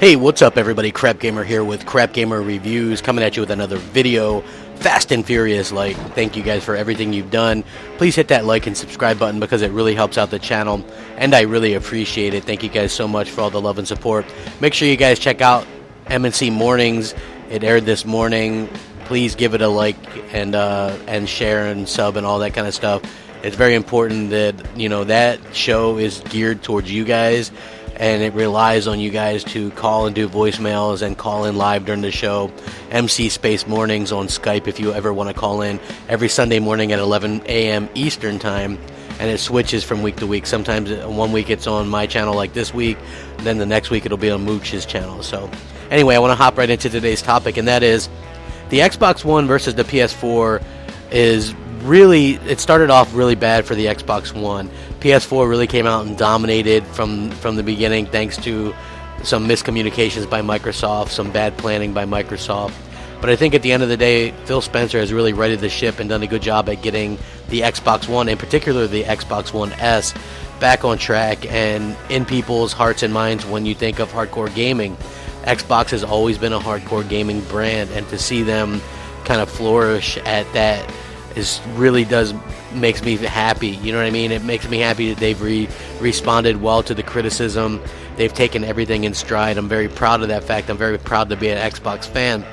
Hey, what's up everybody? Crapgamer here with Crapgamer Reviews, coming at you with another video. Fast and furious like. Thank you guys for everything you've done. Please hit that like and subscribe button because it really helps out the channel, and I really appreciate it. Thank you guys so much for all the love and support. Make sure you guys check out MNC Mornings. It aired this morning. Please give it a like and share and sub and all that kind of stuff. It's very important that, you know, that show is geared towards you guys, and it relies on you guys to call and do voicemails and call in live during the show. MC Space Mornings on Skype if you ever want to call in, every Sunday morning at 11 a.m. Eastern Time, and it switches from week to week. Sometimes one week it's on my channel like this week, then the next week it'll be on Mooch's channel. So anyway, I want to hop right into today's topic, and that is the Xbox One versus the PS4 is really, it started off really bad for the Xbox One. PS4 really came out and dominated from the beginning, thanks to some miscommunications by Microsoft, some bad planning by Microsoft. But I think at the end of the day, Phil Spencer has really righted the ship and done a good job at getting the Xbox One, in particular the Xbox One S, back on track and in people's hearts and minds when you think of hardcore gaming. Xbox has always been a hardcore gaming brand, and to see them kind of flourish at that makes me happy. You know what I mean? It makes me happy that they've responded well to the criticism. They've taken everything in stride. I'm very proud of that fact. I'm very proud to be an Xbox fan.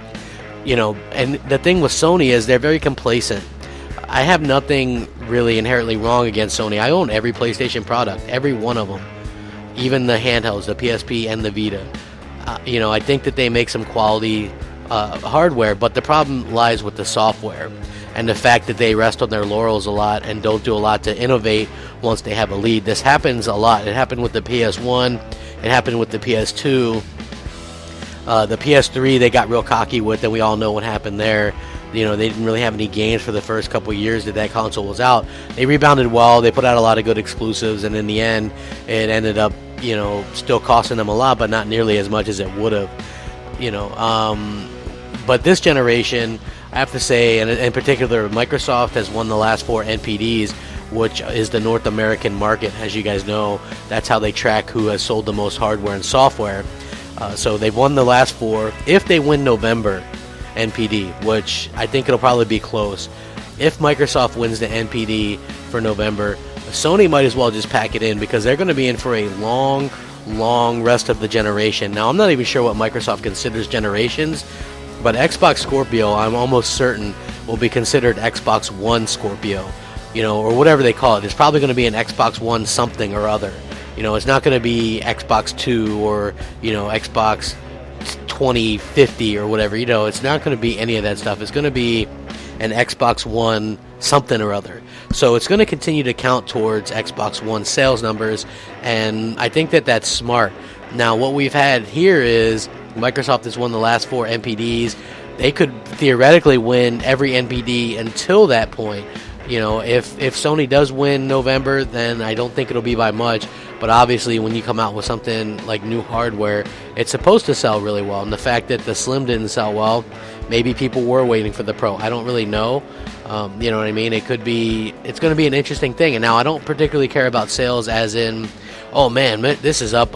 You know, and the thing with Sony is they're very complacent. I have nothing really inherently wrong against Sony. I own every PlayStation product, every one of them, even the handhelds, the PSP and the Vita. You know, I think that they make some quality hardware, but the problem lies with the software and the fact that they rest on their laurels a lot and don't do a lot to innovate once they have a lead. This happens a lot. It happened with the PS1. It happened with the PS2. The PS3 they got real cocky with, and we all know what happened there. You know, they didn't really have any games for the first couple of years that console was out. They rebounded well. They put out a lot of good exclusives, and in the end, it ended up, you know, still costing them a lot, but not nearly as much as it would have. You know, but this generation, I have to say, and in particular, Microsoft has won the last 4 NPDs, which is the North American market. As you guys know, that's how they track who has sold the most hardware and software. So they've won the last 4. If they win November NPD, which I think it'll probably be close, if Microsoft wins the NPD for November, Sony might as well just pack it in, because they're going to be in for a long rest of the generation. Now, I'm not even sure what Microsoft considers generations, but Xbox Scorpio, I'm almost certain, will be considered Xbox One Scorpio, you know, or whatever they call it. It's probably going to be an Xbox One something or other. You know, it's not going to be Xbox 2 or, you know, Xbox 2050 or whatever. You know, it's not going to be any of that stuff. It's going to be an Xbox One something or other. So it's going to continue to count towards Xbox One sales numbers, and I think that that's smart. Now, what we've had here is Microsoft has won the last 4 NPDs. They could theoretically win every NPD until that point. You know, if Sony does win November, then I don't think it'll be by much. But obviously, when you come out with something like new hardware, it's supposed to sell really well. And the fact that the Slim didn't sell well, maybe people were waiting for the Pro. I don't really know. You know what I mean? It's going to be an interesting thing. And now I don't particularly care about sales as in, oh man, this is up,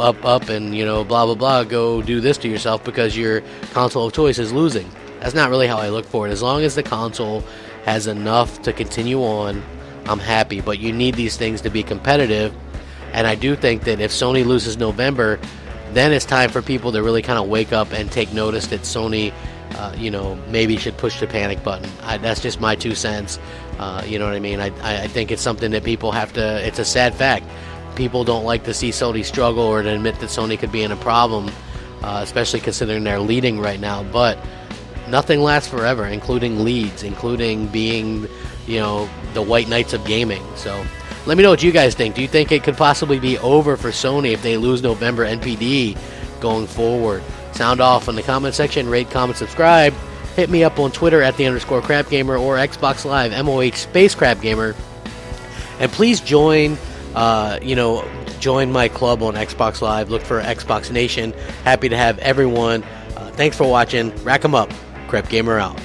and, you know, blah, blah, blah, go do this to yourself because your console of choice is losing. That's not really how I look for it. As long as the console has enough to continue on, I'm happy. But you need these things to be competitive, and I do think that if Sony loses November, then it's time for people to really kind of wake up and take notice that Sony, you know, maybe should push the panic button. That's just my 2 cents. You know what I mean? I think it's something that people have to, it's a sad fact. People don't like to see Sony struggle or to admit that Sony could be in a problem, especially considering they're leading right now. But nothing lasts forever, including leads, including being, you know, the white knights of gaming. So let me know what you guys think. Do you think it could possibly be over for Sony if they lose November NPD going forward? Sound off in the comment section. Rate, comment, subscribe. Hit me up on Twitter at @the_Crapgamer or Xbox Live MOH Crapgamer. And please join join my club on Xbox Live. Look for Xbox Nation. Happy to have everyone. Thanks for watching. Rack 'em up. Crapgamer out.